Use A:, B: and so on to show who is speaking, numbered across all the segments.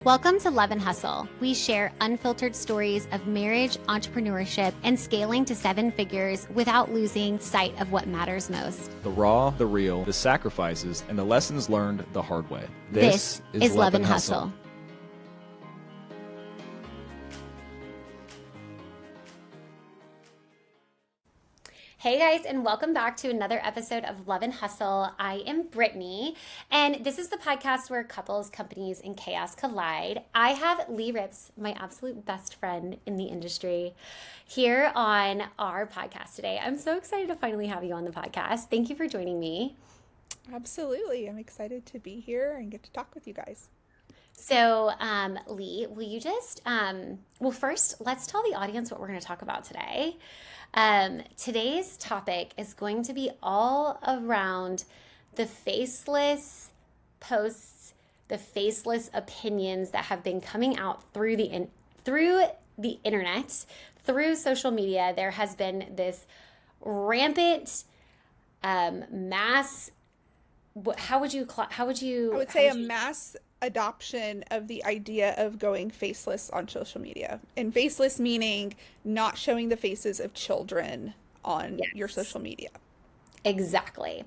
A: Welcome to Love and Hustle. We share unfiltered stories of marriage, entrepreneurship, and scaling to seven figures without losing sight of what matters most.
B: The raw, the real, the sacrifices, and the lessons learned the hard way.
A: This is Love and Hustle. Hey guys, and welcome back to another episode of Love and Hustle. I am Brittany, and this is the podcast where couples, companies, and chaos collide. I have Leigh, my absolute best friend in the industry, here on our podcast today. I'm so excited to finally have you on the podcast. Thank you for joining me.
C: Absolutely. I'm excited to be here and get to talk with you guys.
A: So, Leigh, will you just, first, let's tell the audience what we're going to talk about today. Today's topic is going to be all around the faceless posts, the faceless opinions that have been coming out through the internet, through social media. There has been this rampant mass. I would
C: say a mass adoption of the idea of going faceless on social media, and faceless meaning not showing the faces of children on your social media.
A: Exactly.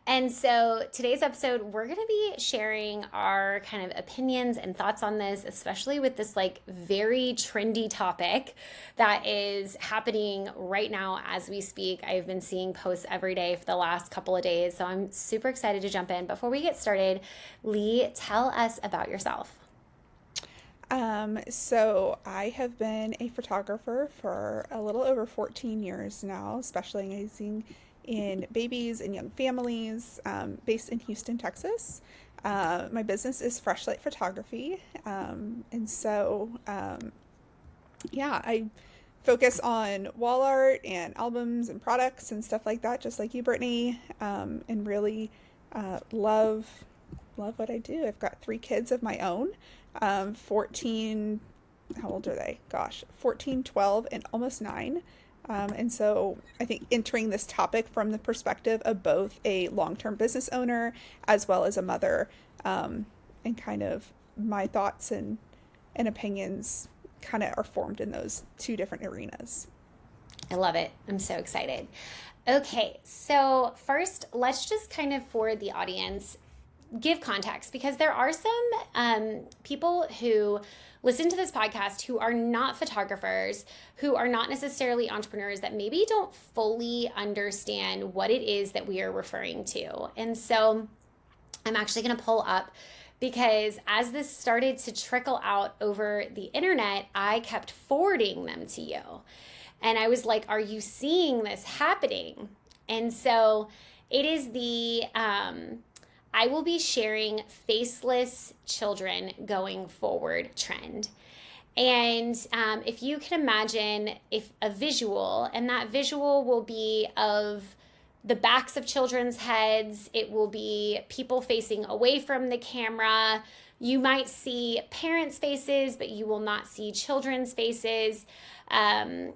A: And so today's episode, we're going to be sharing our kind of opinions and thoughts on this, especially with this like very trendy topic that is happening right now as we speak. I've been seeing posts every day for the last couple of days, so I'm super excited to jump in. Before we get started, Leigh, tell us about yourself.
C: So I have been a photographer for a little over 14 years now, specializing in babies and young families, based in Houston, Texas. My business is Fresh Light Photography. I focus on wall art and albums and products and stuff like that, just like you, Brittany, and really love what I do. I've got 3 kids of my own, 14, how old are they? 14, 12, and almost 9. And so I think entering this topic from the perspective of both a long-term business owner as well as a mother, and kind of my thoughts and opinions kind of are formed in those 2 different arenas.
A: I love it. I'm so excited. Okay, so first, let's just kind of, for the audience, give context, because there are some people who listen to this podcast who are not photographers, who are not necessarily entrepreneurs, that maybe don't fully understand what it is that we are referring to. And so I'm actually going to pull up, because as this started to trickle out over the internet, I kept forwarding them to you. And I was like, are you seeing this happening? And so it is the I will be sharing faceless children going forward trend. And if you can imagine a visual, and that visual will be of the backs of children's heads, it will be people facing away from the camera. You might see parents' faces, but you will not see children's faces. And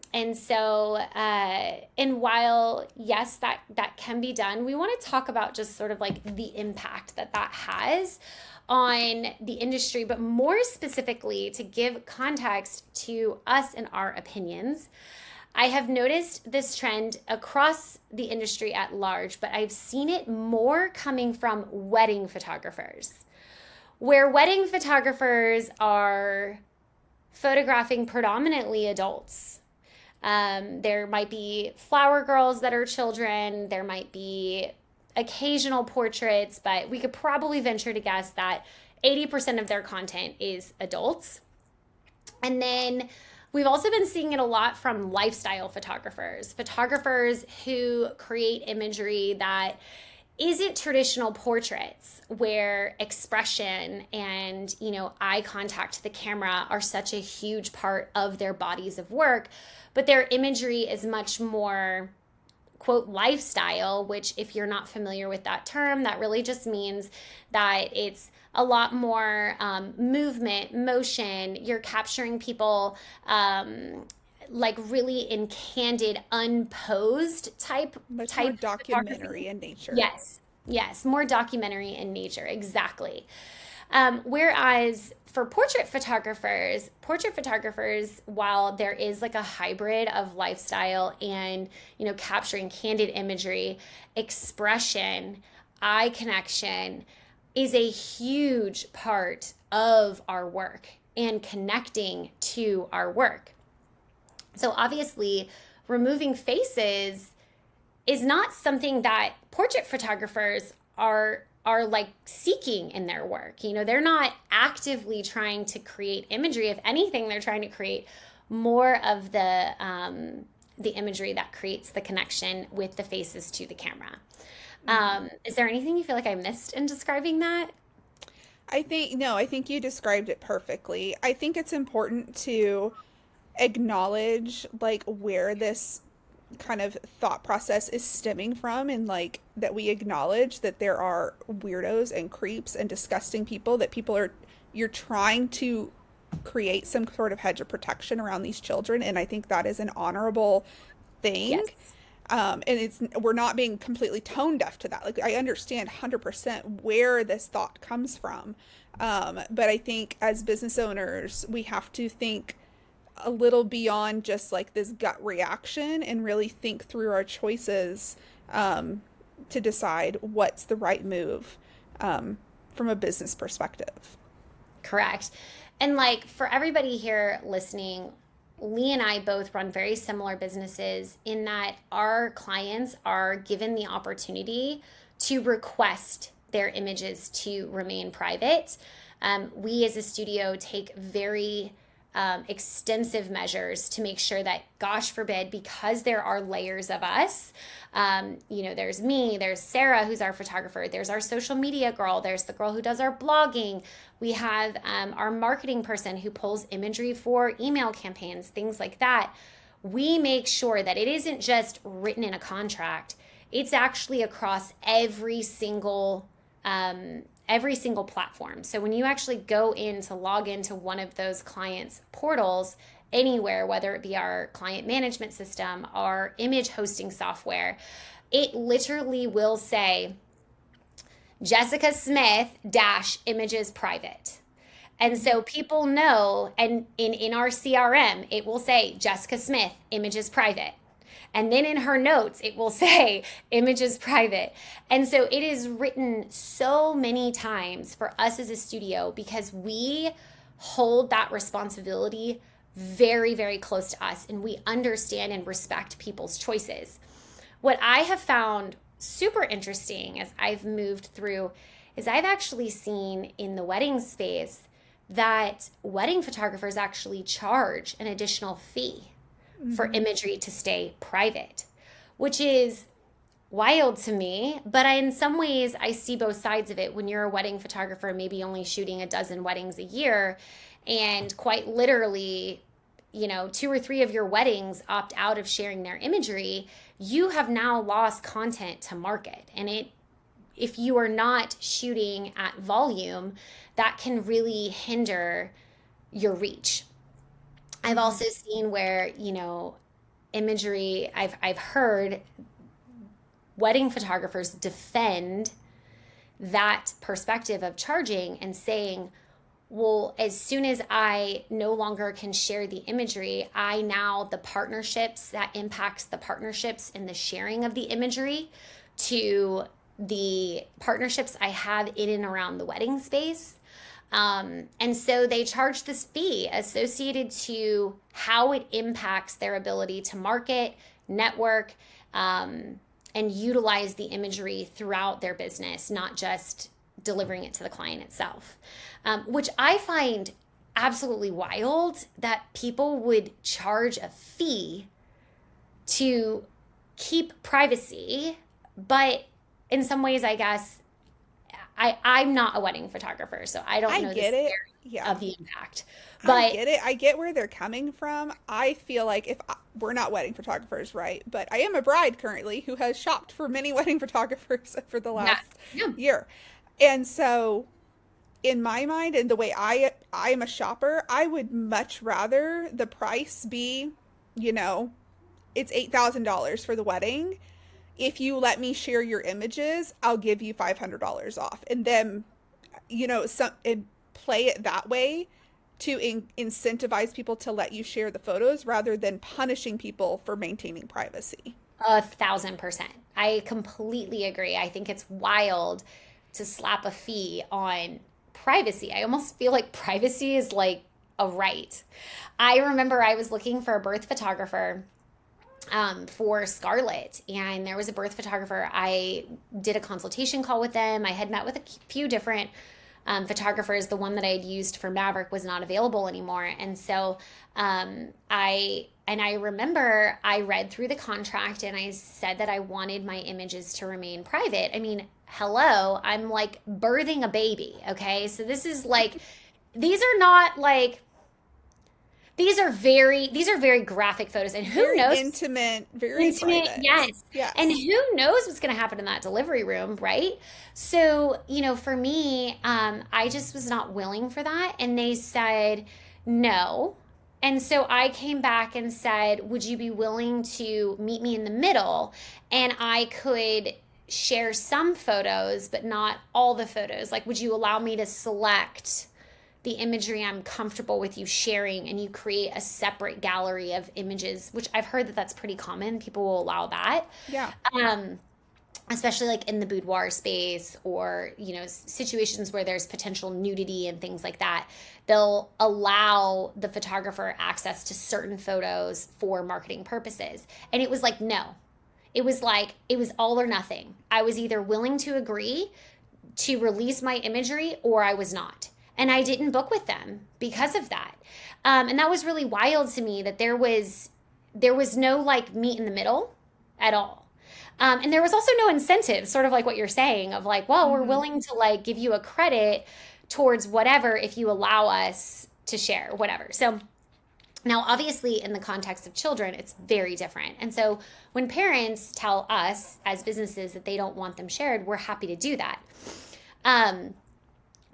A: while, yes, that can be done, we want to talk about just sort of like the impact that has on the industry, but more specifically to give context to us and our opinions. I have noticed this trend across the industry at large, but I've seen it more coming from wedding photographers, where wedding photographers are photographing predominantly adults. There might be flower girls that are children. There might be occasional portraits, but we could probably venture to guess that 80% of their content is adults. And then we've also been seeing it a lot from lifestyle photographers who create imagery that isn't traditional portraits, where expression and, eye contact to the camera are such a huge part of their bodies of work, but their imagery is much more, quote, lifestyle, which, if you're not familiar with that term, that really just means that it's a lot more movement, motion. You're capturing people like really in candid, unposed type
C: more documentary in nature.
A: Yes, more documentary in nature, exactly. Whereas for portrait photographers, while there is like a hybrid of lifestyle and, capturing candid imagery, expression, eye connection is a huge part of our work and connecting to our work. So obviously, removing faces is not something that portrait photographers are like seeking in their work. They're not actively trying to create imagery. If anything, they're trying to create more of the imagery that creates the connection with the faces to the camera. Is there anything you feel like I missed in describing that?
C: I think you described it perfectly. I think it's important to acknowledge like where this kind of thought process is stemming from, and like that we acknowledge that there are weirdos and creeps and disgusting people that you're trying to create some sort of hedge of protection around these children, and I think that is an honorable thing.
A: Yes.
C: And we're not being completely tone deaf to that. Like, I understand 100% where this thought comes from. But I think as business owners, we have to think a little beyond just like this gut reaction and really think through our choices, to decide what's the right move, from a business perspective.
A: Correct. And like for everybody here listening, Leigh and I both run very similar businesses in that our clients are given the opportunity to request their images to remain private. We as a studio take very extensive measures to make sure that, gosh forbid, because there are layers of us, there's me, there's Sarah, who's our photographer, there's our social media girl, there's the girl who does our blogging, we have our marketing person who pulls imagery for email campaigns, things like that. We make sure that it isn't just written in a contract, it's actually across every single platform. So when you actually go in to log into one of those clients' portals anywhere, whether it be our client management system, our image hosting software, it literally will say Jessica Smith - images private. And so people know, and in our CRM, it will say Jessica Smith, images private. And then in her notes, it will say images private. And so it is written so many times for us as a studio because we hold that responsibility very, very close to us, and we understand and respect people's choices. What I have found super interesting as I've moved through is I've actually seen in the wedding space that wedding photographers actually charge an additional fee for imagery to stay private, which is wild to me. But in some ways, I see both sides of it. When you're a wedding photographer, maybe only shooting a dozen weddings a year, and quite literally, 2 or 3 of your weddings opt out of sharing their imagery, you have now lost content to market. And if you are not shooting at volume, that can really hinder your reach. I've also seen where, imagery, I've heard wedding photographers defend that perspective of charging and saying, well, as soon as I no longer can share the imagery, the partnerships, that impacts the partnerships and the sharing of the imagery to the partnerships I have in and around the wedding space. And so they charge this fee associated to how it impacts their ability to market, network, and utilize the imagery throughout their business, not just delivering it to the client itself, which I find absolutely wild that people would charge a fee to keep privacy. But in some ways, I guess, I'm not a wedding photographer, so I don't
C: I
A: know the
C: get it.
A: severity
C: Yeah.
A: of the impact.
C: I
A: But
C: get it. I get where they're coming from. I feel like we're not wedding photographers, right? But I am a bride currently who has shopped for many wedding photographers for the
A: yeah,
C: last
A: yeah,
C: year. And so in my mind and the way I am a shopper, I would much rather the price be, it's $8,000 for the wedding. If you let me share your images, I'll give you $500 off. And then and play it that way to incentivize people to let you share the photos rather than punishing people for maintaining privacy.
A: 1,000%. I completely agree. I think it's wild to slap a fee on privacy. I almost feel like privacy is like a right. I remember I was looking for a birth photographer for Scarlett, and there was a birth photographer. I did a consultation call with them. I had met with a few different photographers. The one that I had used for Maverick was not available anymore, and so I remember I read through the contract and I said that I wanted my images to remain private. I mean, hello, I'm like birthing a baby, okay? So this is like, these are not like, these are very graphic photos, and who
C: Very
A: knows?
C: intimate, very private.
A: Yes.
C: Yes.
A: And who knows what's going to happen in that delivery room, right? So, for me, I just was not willing for that. And they said no. And so I came back and said, would you be willing to meet me in the middle? And I could share some photos, but not all the photos. Like, would you allow me to select the imagery I'm comfortable with you sharing, and you create a separate gallery of images, which I've heard that that's pretty common. People will allow that.
C: Yeah.
A: Especially like in the boudoir space, or, situations where there's potential nudity and things like that. They'll allow the photographer access to certain photos for marketing purposes. And it was like, no. It was all or nothing. I was either willing to agree to release my imagery or I was not. And I didn't book with them because of that. And that was really wild to me, that there was no like meet in the middle at all. And there was also no incentive, sort of like what you're saying, of like, well, we're willing to like give you a credit towards whatever if you allow us to share whatever. So now, obviously, in the context of children, it's very different. And so when parents tell us as businesses that they don't want them shared, we're happy to do that.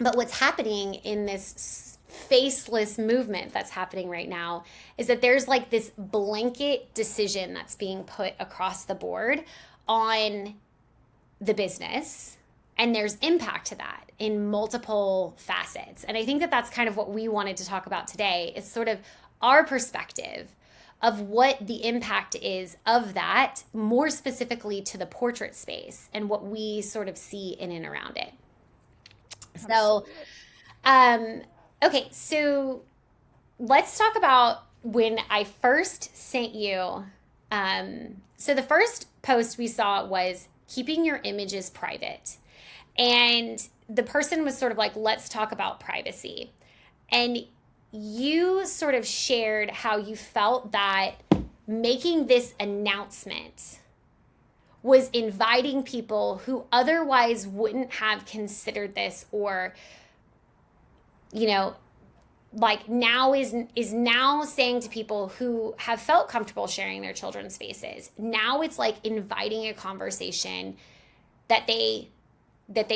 A: But what's happening in this faceless movement that's happening right now is that there's like this blanket decision that's being put across the board on the business, and there's impact to that in multiple facets. And I think that that's kind of what we wanted to talk about today, is sort of our perspective of what the impact is of that, more specifically to the portrait space and what we sort of see in and around it. So, okay, so let's talk about when I first sent you. So the first post we saw was keeping your images private. And the person was sort of like, let's talk about privacy. And you sort of shared how you felt that making this announcement was inviting people who otherwise wouldn't have considered this, or, like now is now saying to people who have felt comfortable sharing their children's faces, now it's like inviting a conversation that they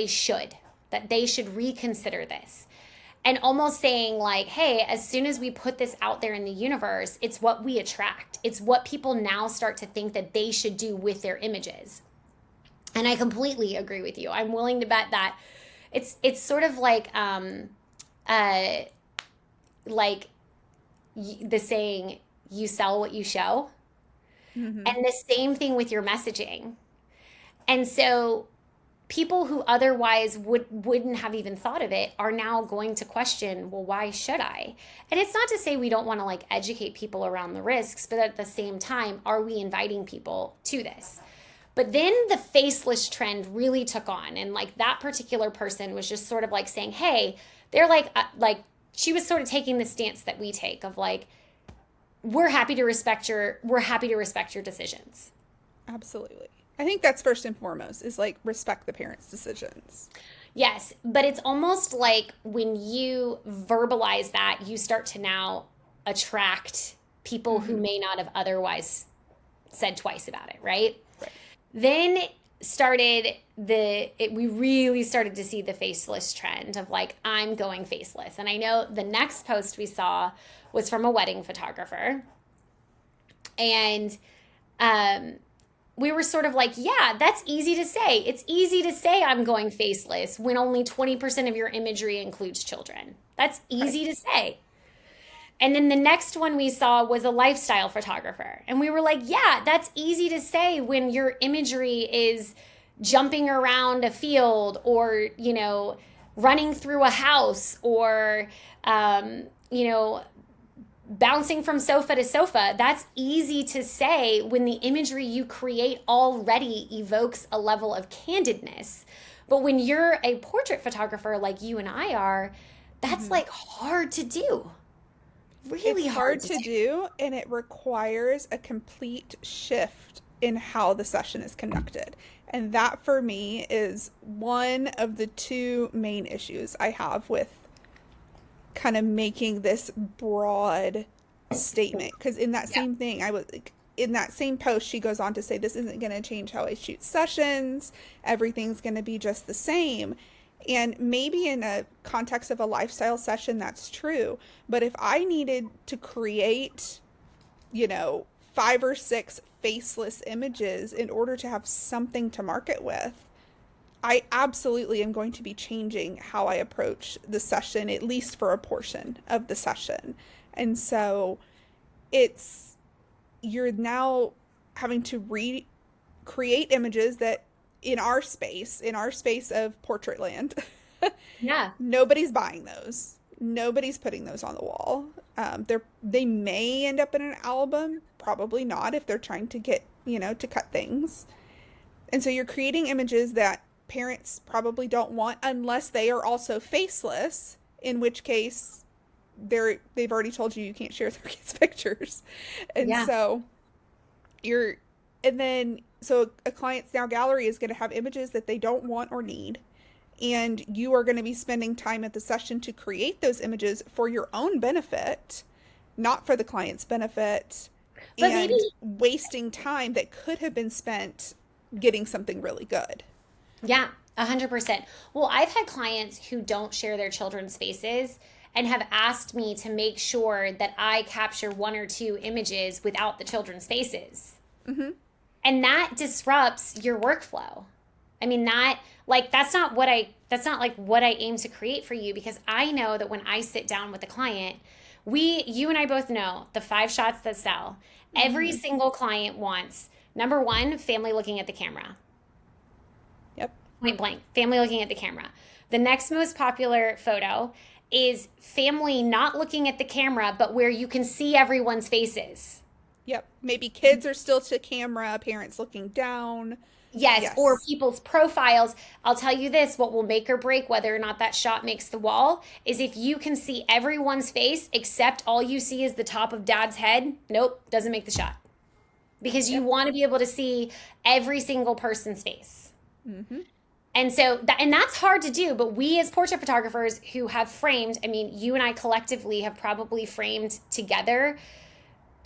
A: should reconsider this. And almost saying like, hey, as soon as we put this out there in the universe, it's what we attract. It's what people now start to think that they should do with their images. And I completely agree with you. I'm willing to bet that it's sort of like the saying, you sell what you show. Mm-hmm. And the same thing with your messaging. And so people who otherwise wouldn't have even thought of it are now going to question, well, why should I? And it's not to say we don't want to like educate people around the risks, but at the same time, are we inviting people to this? But then the faceless trend really took on, and like that particular person was just sort of like saying, hey, they're like she was sort of taking the stance that we take of like, we're happy to respect your decisions.
C: Absolutely. I think that's first and foremost, is like respect the parents' decisions.
A: Yes, but it's almost like when you verbalize that, you start to now attract people who may not have otherwise said twice about it, right?
C: Right.
A: Then we really started to see the faceless trend of like, I'm going faceless. And I know the next post we saw was from a wedding photographer. And we were sort of like, yeah, that's easy to say. It's easy to say I'm going faceless when only 20% of your imagery includes children. That's easy to say. And then the next one we saw was a lifestyle photographer. And we were like, yeah, that's easy to say when your imagery is jumping around a field or, running through a house or, bouncing from sofa to sofa. That's easy to say when the imagery you create already evokes a level of candidness. But when you're a portrait photographer like you and I are, that's like hard to do. Really
C: It's hard to do, and it requires a complete shift in how the session is conducted. And that for me is one of the two main issues I have with kind of making this broad statement. Because in that same thing, in that same post, she goes on to say, this isn't going to change how I shoot sessions. Everything's going to be just the same. And maybe in a context of a lifestyle session, that's true. But if I needed to create, 5 or 6 faceless images in order to have something to market with, I absolutely am going to be changing how I approach the session, at least for a portion of the session. And so you're now having to recreate images that in our space of portrait land, nobody's buying those. Nobody's putting those on the wall. They may end up in an album, probably not if they're trying to get, to cut things. And so you're creating images that parents probably don't want unless they are also faceless, in which case they've already told you can't share their kids' pictures. And so so a client's now gallery is going to have images that they don't want or need. And you are going to be spending time at the session to create those images for your own benefit, not for the client's benefit, but and maybe wasting time that could have been spent getting something really good.
A: Yeah, 100%. Well, I've had clients who don't share their children's faces and have asked me to make sure that I capture 1 or 2 images without the children's faces. Mm-hmm. And that disrupts your workflow. I mean, that's not what I aim to create for you, because I know that when I sit down with a client, you and I both know the 5 shots that sell. Mm-hmm. Every single client wants, number 1, family looking at the camera.
C: Yep.
A: Point blank, family looking at the camera. The next most popular photo is family not looking at the camera, but where you can see everyone's faces.
C: Yep. Maybe kids are still to camera, parents looking down.
A: Yes, or people's profiles. I'll tell you this, what will make or break whether or not that shot makes the wall is if you can see everyone's face except all you see is the top of dad's head. Nope, doesn't make the shot. Because you want to be able to see every single person's face. Mm-hmm. And so, that's hard to do, but we as portrait photographers who have framed, I mean, you and I collectively have probably framed together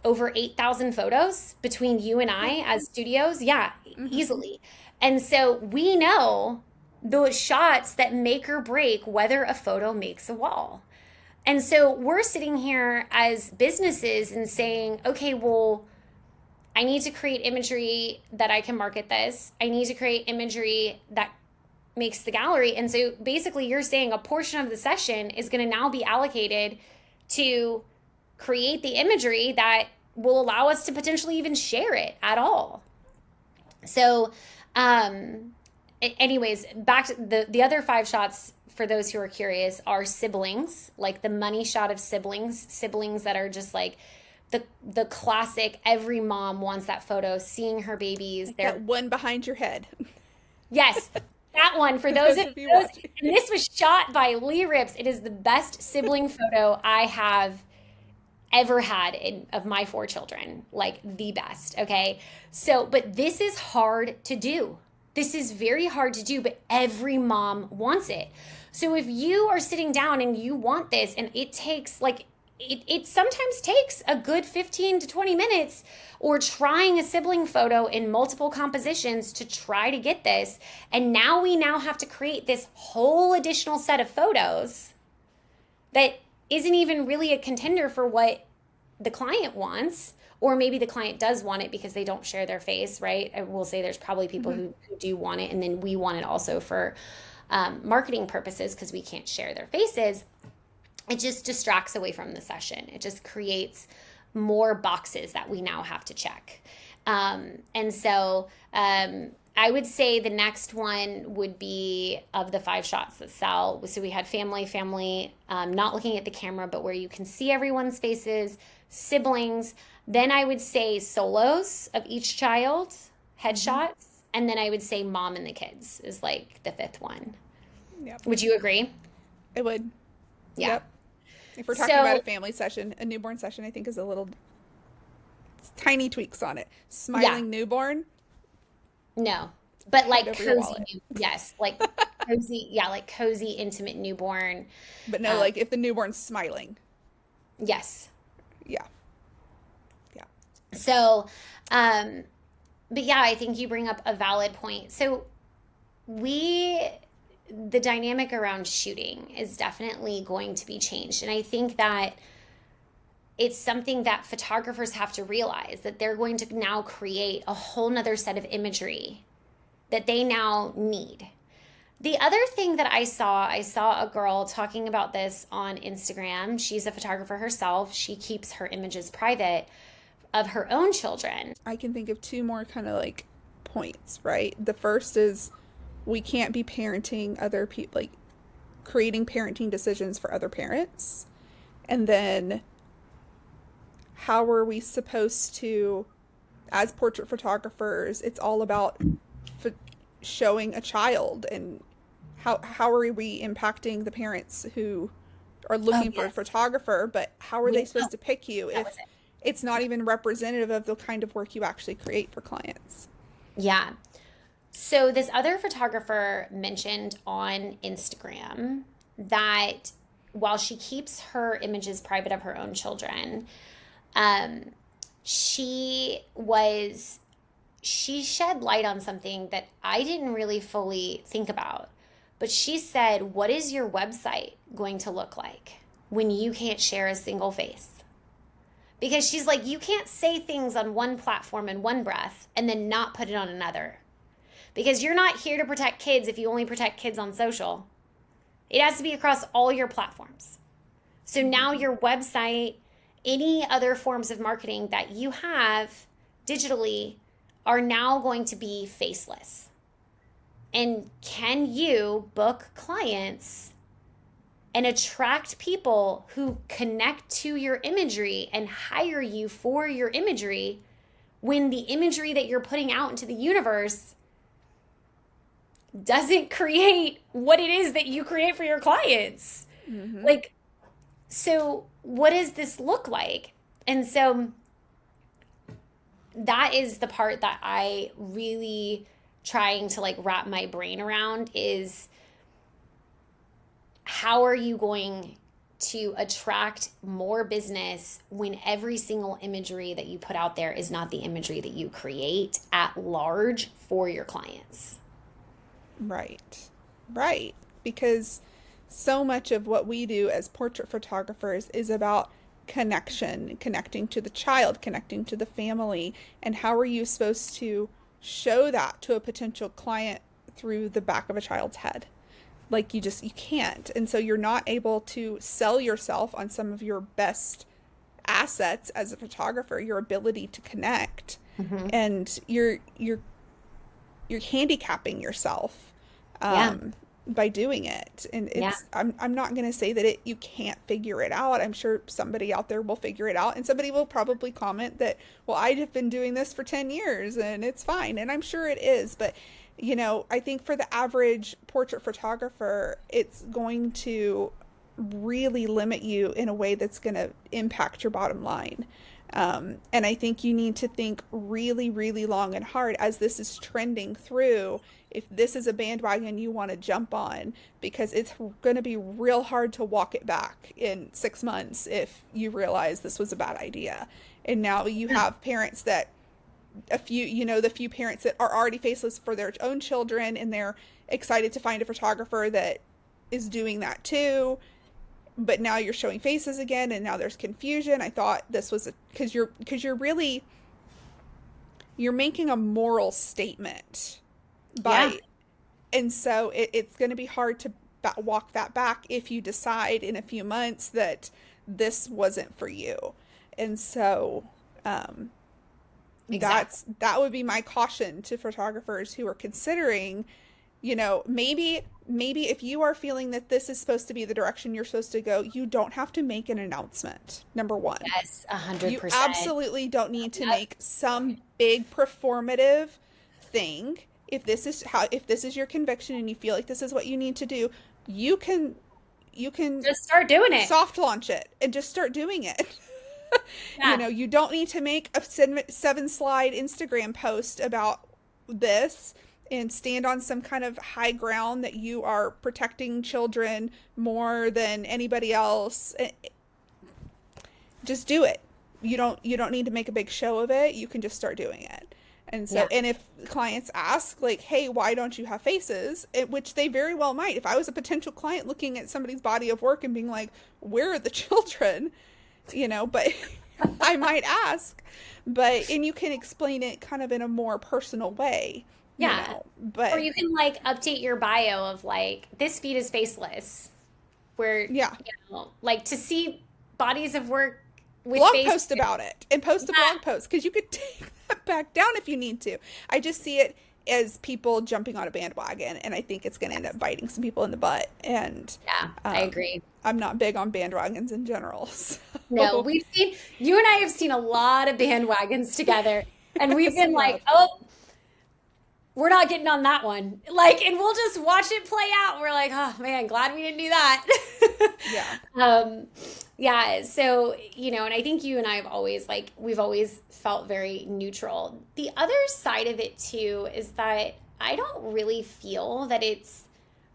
A: over 8,000 photos between you and I as studios. Yeah, easily. And so we know those shots that make or break whether a photo makes a wall. And so we're sitting here as businesses and saying, okay, well, I need to create imagery that I can market this. I need to create imagery that makes the gallery. And so basically you're saying a portion of the session is going to now be allocated to create the imagery that will allow us to potentially even share it at all. So anyways, back to the other 5 shots, for those who are curious, are siblings, like the money shot of siblings that are just like the classic, every mom wants that photo, seeing her babies.
C: They're that one behind your head.
A: Yes. That one, for those and this was shot by Leigh Rips. It is the best sibling photo I have ever had of my 4 children, like the best. Okay. So, but this is hard to do. This is very hard to do, but every mom wants it. So if you are sitting down and you want this, and it takes it sometimes takes a good 15 to 20 minutes, or trying a sibling photo in multiple compositions to try to get this. And now we have to create this whole additional set of photos that isn't even really a contender for what the client wants, or maybe the client does want it because they don't share their face, right? I will say there's probably people who do want it, and then we want it also for marketing purposes because we can't share their faces. It just distracts away from the session. It just creates more boxes that we now have to check. And so I would say the next one would be of the 5 shots that sell. So we had family, not looking at the camera, but where you can see everyone's faces, siblings. Then I would say solos of each child, headshots. And then I would say mom and the kids is like the 5th one.
C: Yep.
A: Would you agree?
C: I would.
A: Yeah.
C: Yep. If we're talking about a family session, a newborn session, I think is a little tiny tweaks on it. Smiling newborn.
A: No, but like
C: Whatever
A: cozy, yes, like cozy, like cozy, intimate newborn.
C: But no, like if the newborn's smiling.
A: Yes.
C: Yeah. Yeah.
A: So, but yeah, I think you bring up a valid point. So the dynamic around shooting is definitely going to be changed. And I think that it's something that photographers have to realize, that they're going to now create a whole nother set of imagery that they now need. The other thing that I saw a girl talking about this on Instagram. She's a photographer herself. She keeps her images private of her own children.
C: I can think of 2 more kind of like points, right? The first is we can't be parenting other people, like creating parenting decisions for other parents. And then how are we supposed to, as portrait photographers, it's all about showing a child, and how are we impacting the parents who are looking for a photographer, but how are they supposed to pick you if it's not even representative of the kind of work you actually create for clients?
A: Yeah. So this other photographer mentioned on Instagram that while she keeps her images private of her own children, she shed light on something that I didn't really fully think about. But she said, what is your website going to look like when you can't share a single face? Because she's like, you can't say things on one platform in one breath and then not put it on another. Because you're not here to protect kids if you only protect kids on social. It has to be across all your platforms. So now your website, any other forms of marketing that you have digitally are now going to be faceless. And can you book clients and attract people who connect to your imagery and hire you for your imagery when the imagery that you're putting out into the universe doesn't create what it is that you create for your clients? Like, so what does this look like? And so that is the part that I really trying to like wrap my brain around, is how are you going to attract more business when every single imagery that you put out there is not the imagery that you create at large for your clients?
C: Right. Because so much of what we do as portrait photographers is about connecting to the child, connecting to the family. And how are you supposed to show that to a potential client through the back of a child's head? Like you can't. And so you're not able to sell yourself on some of your best assets as a photographer, your ability to connect. And you're handicapping yourself by doing it. And it's I'm not going to say that you can't figure it out. I'm sure somebody out there will figure it out, and somebody will probably comment that, well, I've been doing this for 10 years and it's fine. And I'm sure it is. But, you know, I think for the average portrait photographer, it's going to really limit you in a way that's going to impact your bottom line. And I think you need to think really, really long and hard as this is trending through, if this is a bandwagon you want to jump on, because it's going to be real hard to walk it back in 6 months if you realize this was a bad idea. And now you have parents that the few parents that are already faceless for their own children, and they're excited to find a photographer that is doing that too. but now you're showing faces again, and now there's confusion. I thought this was because you're really you're making a moral statement by,
A: Yeah.
C: and so it's going to be hard to walk that back if you decide in a few months that this wasn't for you. And so
A: Exactly.
C: that would be my caution to photographers who are considering, maybe if you are feeling that this is supposed to be the direction you're supposed to go, you don't have to make an announcement. Number one,
A: Yes,
C: you
A: 100%.
C: absolutely don't need to
A: Yep.
C: make some big performative thing. If this is your conviction and you feel like this is what you need to do, you can
A: Just start doing it.
C: soft launch it and just start doing it.
A: Yeah.
C: You don't need to make a seven slide Instagram post about this and stand on some kind of high ground that you are protecting children more than anybody else. Just do it. You don't need to make a big show of it. You can just start doing it. And so,
A: Yeah.
C: and if clients ask, like, hey, why don't you have faces? Which they very well might. If I was a potential client looking at somebody's body of work and being like, where are the children? But I might ask. And you can explain it kind of in a more personal way,
A: Yeah. Or
C: but
A: you can like update your bio of like, this feed is faceless. Where,
C: yeah,
A: like to see bodies of work with
C: blog
A: face.
C: post about it and post a
A: Yeah.
C: blog post because you could take that back down if you need to. I just see it as people jumping on a bandwagon, and I think it's going to end up biting some people in the butt. And
A: Yeah, I agree.
C: I'm not big on bandwagons in general.
A: No,
C: So
A: you and I have seen a lot of bandwagons together, and we've
C: yes,
A: been
C: we
A: like,
C: have.
A: oh, we're not getting on that one. Like, and we'll just watch it play out. We're like, oh man, glad we didn't do that.
C: Yeah.
A: Um, yeah, so, and I think you and I have always like, we've always felt very neutral. The other side of it too is that I don't really feel that it's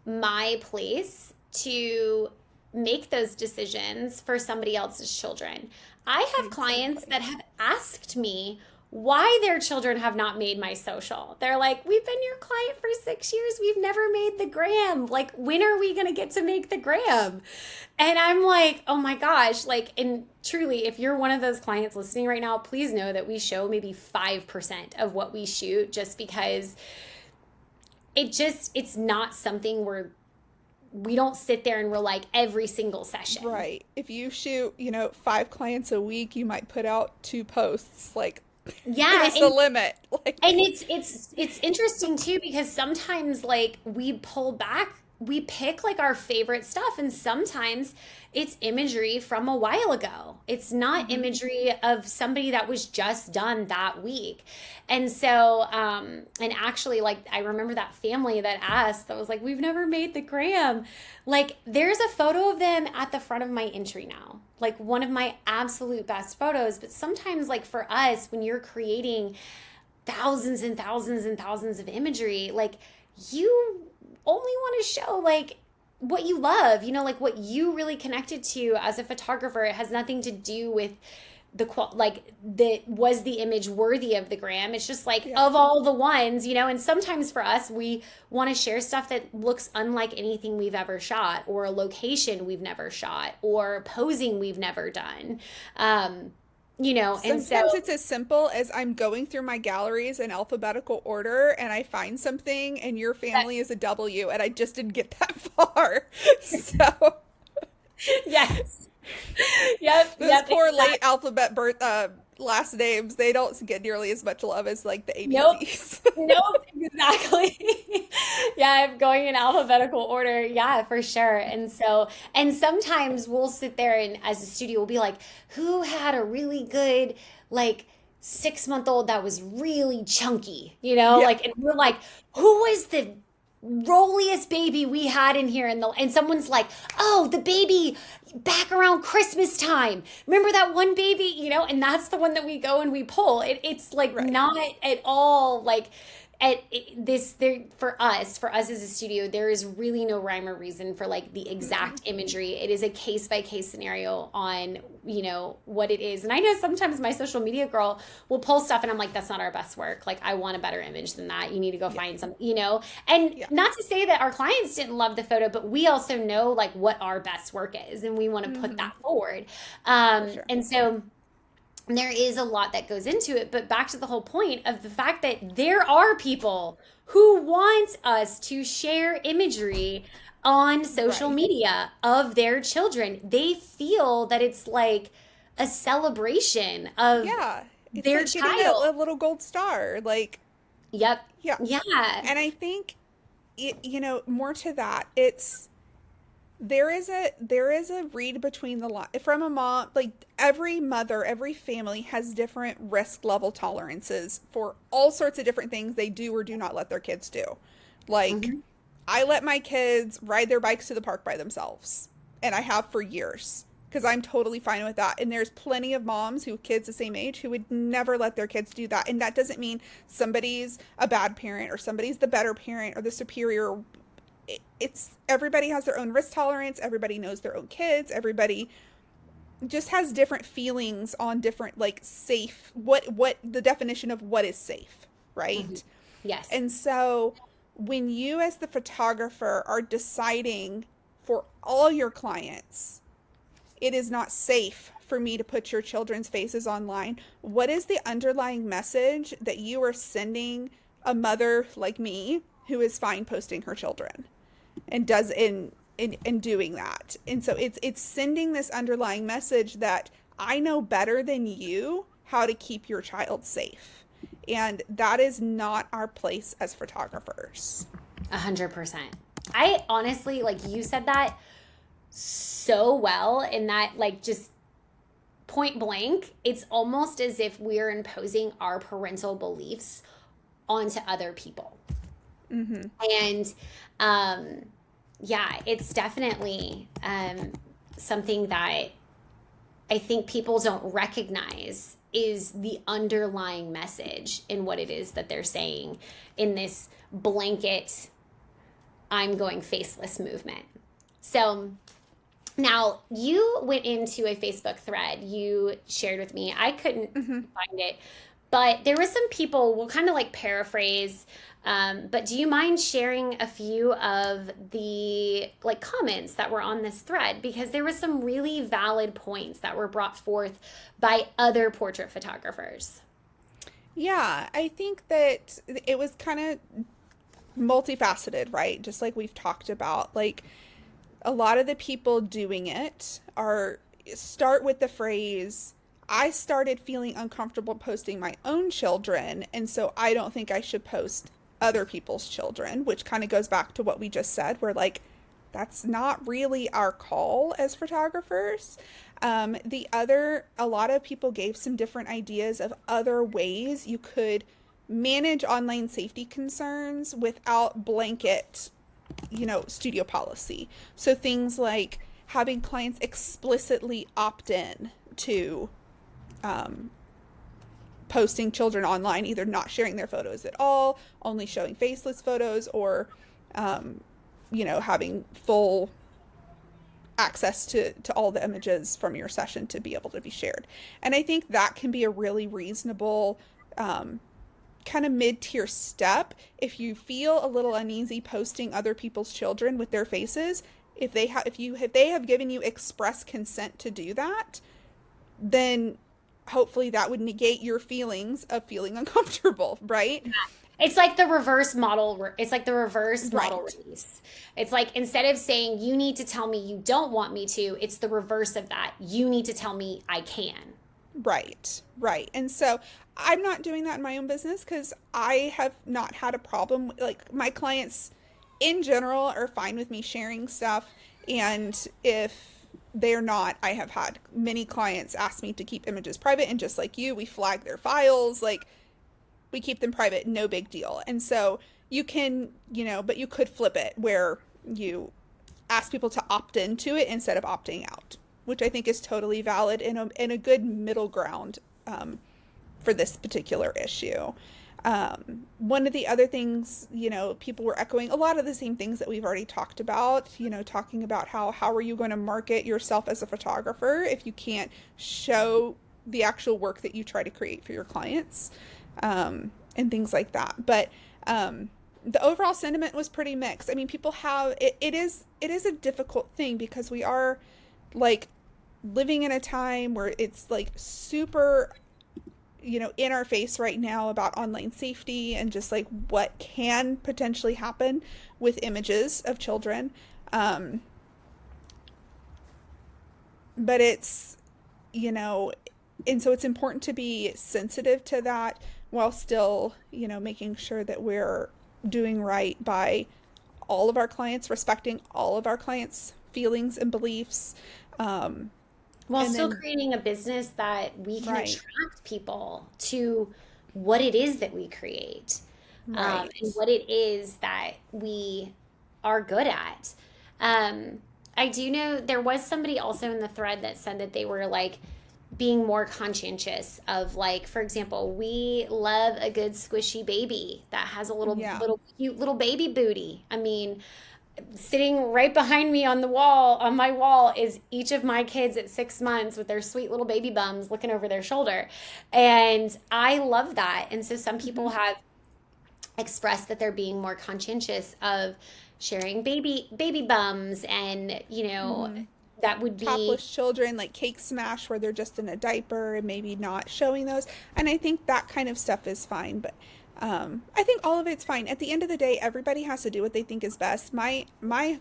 A: my place to make those decisions for somebody else's children. I have clients
C: Exactly.
A: that have asked me why their children have not made my social. They're like, we've been your client for 6 years. We've never made the gram. Like, when are we going to get to make the gram? And I'm like, oh my gosh. Like, and truly, if you're one of those clients listening right now, please know that we show maybe 5% of what we shoot just because it's not something we don't sit there and we're like every single session.
C: Right. If you shoot, 5 clients a week, you might put out 2 posts. Like,
A: Yeah,
C: there's the limit. Like,
A: and it's interesting too because sometimes like we pull back, we pick like our favorite stuff, and sometimes it's imagery from a while ago. It's not imagery of somebody that was just done that week. And so and actually like I remember that family that asked that was like, we've never made the gram. Like there's a photo of them at the front of my entry now. Like one of my absolute best photos, but sometimes like for us when you're creating thousands and thousands and thousands of imagery, like you only want to show like what you love, like what you really connected to as a photographer. It has nothing to do with was the image worthy of the gram. It's just like
C: yeah.
A: of all the ones, and sometimes for us, we want to share stuff that looks unlike anything we've ever shot, or a location we've never shot, or posing we've never done. And
C: Sometimes
A: so
C: it's as simple as I'm going through my galleries in alphabetical order and I find something and your family is a W and I just didn't get that far. So
A: yes. Yep.
C: those
A: Yep.
C: poor
A: Exactly.
C: late alphabet last names, they don't get nearly as much love as like the
A: Nope.
C: ABCs.
A: Nope, exactly. Yeah, I'm going in alphabetical order. Yeah, for sure. And sometimes we'll sit there and as a studio, we'll be like, who had a really good, like, 6-month old that was really chunky,
C: Yeah,
A: Like, and we're like, who was the rolliest baby we had in here? And someone's like, oh, the baby back around Christmas time. Remember that one baby, And that's the one that we go and we pull. It's like
C: right.
A: not at all like for us as a studio, there is really no rhyme or reason for like the exact imagery. It is a case by case scenario on, what it is. And I know sometimes my social media girl will pull stuff and I'm like, that's not our best work. Like, I want a better image than that. You need to go find some, and not to say that our clients didn't love the photo, but we also know like what our best work is and we want to put that forward.
C: Sure.
A: And so there is a lot that goes into it, but back to the whole point of the fact that there are people who want us to share imagery on social media of their children. They feel that it's like a celebration of
C: it's
A: their
C: like
A: child.
C: getting a little gold star. Like,
A: Yep.
C: yeah.
A: Yeah.
C: And I think, more to that, there is a read between the line from a mom. Like, every mother, every family has different risk level tolerances for all sorts of different things they do or do not let their kids do. Like, I let my kids ride their bikes to the park by themselves, and I have for years, because I'm totally fine with that. And there's plenty of moms who have kids the same age who would never let their kids do that. And that doesn't mean somebody's a bad parent or somebody's the better parent or the superior. It's everybody has their own risk tolerance. Everybody knows their own kids. Everybody just has different feelings on different, like, safe, what the definition of what is safe, right?
A: Yes.
C: And so when you as the photographer are deciding for all your clients, it is not safe for me to put your children's faces online, what is the underlying message that you are sending a mother like me who is fine posting her children and does in doing that? And so it's sending this underlying message that I know better than you how to keep your child safe. And that is not our place as photographers.
A: 100%. I honestly, like, you said that so well, in that, like, just point blank, it's almost as if we're imposing our parental beliefs onto other people. And it's definitely something that I think people don't recognize is the underlying message in what it is that they're saying in this blanket, I'm going faceless movement. So now you went into a Facebook thread you shared with me. I couldn't find it, but there was some people, we'll kind of like paraphrase, but do you mind sharing a few of the like comments that were on this thread? Because there was some really valid points that were brought forth by other portrait photographers.
C: Yeah, I think that it was kind of multifaceted, right? Just like we've talked about, like, a lot of the people doing it start with the phrase, I started feeling uncomfortable posting my own children, and so I don't think I should post other people's children, which kind of goes back to what we just said. We're like, that's not really our call as photographers. A lot of people gave some different ideas of other ways you could manage online safety concerns without blanket, studio policy. So things like having clients explicitly opt in to posting children online, either not sharing their photos at all, only showing faceless photos, or having full access to all the images from your session to be able to be shared. And I think that can be a really reasonable kind of mid-tier step if you feel a little uneasy posting other people's children with their faces. If they have given you express consent to do that, then hopefully that would negate your feelings of feeling uncomfortable, right?
A: It's like the reverse model. It's like the reverse model
C: Right.
A: release. It's like, instead of saying you need to tell me you don't want me to, it's the reverse of that. You need to tell me I can.
C: Right. And so I'm not doing that in my own business because I have not had a problem. Like, my clients in general are fine with me sharing stuff. And if they're not, I have had many clients ask me to keep images private. And just like you, we flag their files. Like, we keep them private, no big deal. And so you can, but you could flip it where you ask people to opt into it instead of opting out, which I think is totally valid in a good middle ground for this particular issue. One of the other things, people were echoing a lot of the same things that we've already talked about, talking about how are you going to market yourself as a photographer if you can't show the actual work that you try to create for your clients, and things like that. But the overall sentiment was pretty mixed. I mean, people have it is a difficult thing because we are like living in a time where it's like super in our face right now about online safety and just like what can potentially happen with images of children. But it's, and so it's important to be sensitive to that while still, making sure that we're doing right by all of our clients, respecting all of our clients' feelings and beliefs.
A: While still creating a business that we can
C: Right.
A: attract people to what it is that we create,
C: Right.
A: and what it is that we are good at. I do know there was somebody also in the thread that said that they were like being more conscientious of, like, for example, we love a good squishy baby that has a
C: Yeah.
A: little cute little baby booty. I mean, sitting right behind me on my wall is each of my kids at 6 months with their sweet little baby bums looking over their shoulder. And I love that. And so some people
C: Mm-hmm.
A: have expressed that they're being more conscientious of sharing baby bums, and
C: Mm-hmm.
A: that would be.
C: Topless children, like cake smash where they're just in a diaper and maybe not showing those. And I think that kind of stuff is fine. But I think all of it's fine. At the end of the day, everybody has to do what they think is best. My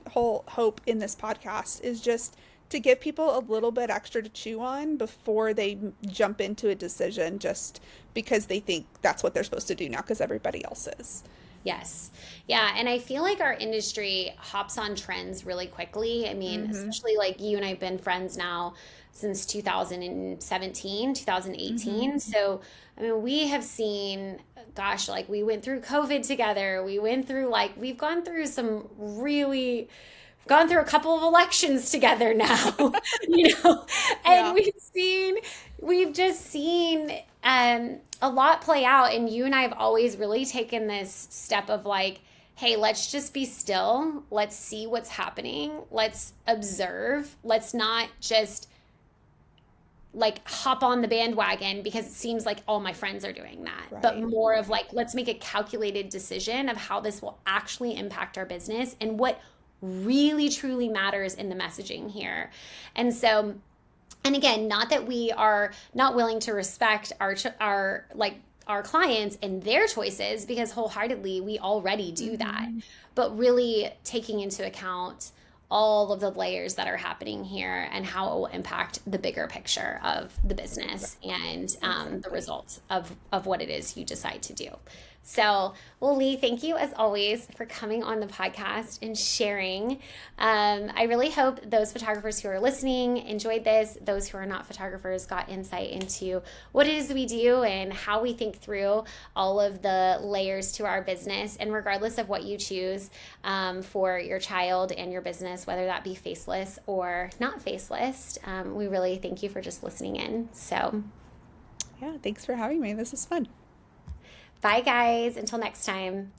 C: whole hope in this podcast is just to give people a little bit extra to chew on before they jump into a decision just because they think that's what they're supposed to do now because everybody else is.
A: Yes. Yeah. And I feel like our industry hops on trends really quickly. I mean,
C: Mm-hmm.
A: especially like you and I have been friends now since 2017,
C: Mm-hmm.
A: 2018. So, I mean, we have seen, gosh, like we went through COVID together. We went through, like, we've gone through some really, gone through a couple of elections together now, and
C: Yeah.
A: we've just seen a lot play out. And you and I have always really taken this step of like, hey, let's just be still. Let's see what's happening. Let's observe. Let's not just like hop on the bandwagon because it seems like all my friends are doing that, but
C: Right.
A: more of like, let's make a calculated decision of how this will actually impact our business and what really truly matters in the messaging here. And so, and again, not that we are not willing to respect our clients and their choices, because wholeheartedly we already do that,
C: Mm-hmm.
A: but really taking into account all of the layers that are happening here and how it will impact the bigger picture of the business and the
C: Exactly.
A: results of what it is you decide to do. So, well, Leigh, thank you as always for coming on the podcast and sharing. I really hope those photographers who are listening enjoyed this. Those who are not photographers got insight into what it is we do and how we think through all of the layers to our business. And regardless of what you choose for your child and your business, whether that be faceless or not faceless, we really thank you for just listening in. So,
C: Yeah. Thanks for having me. This is fun.
A: bye, guys. Until next time.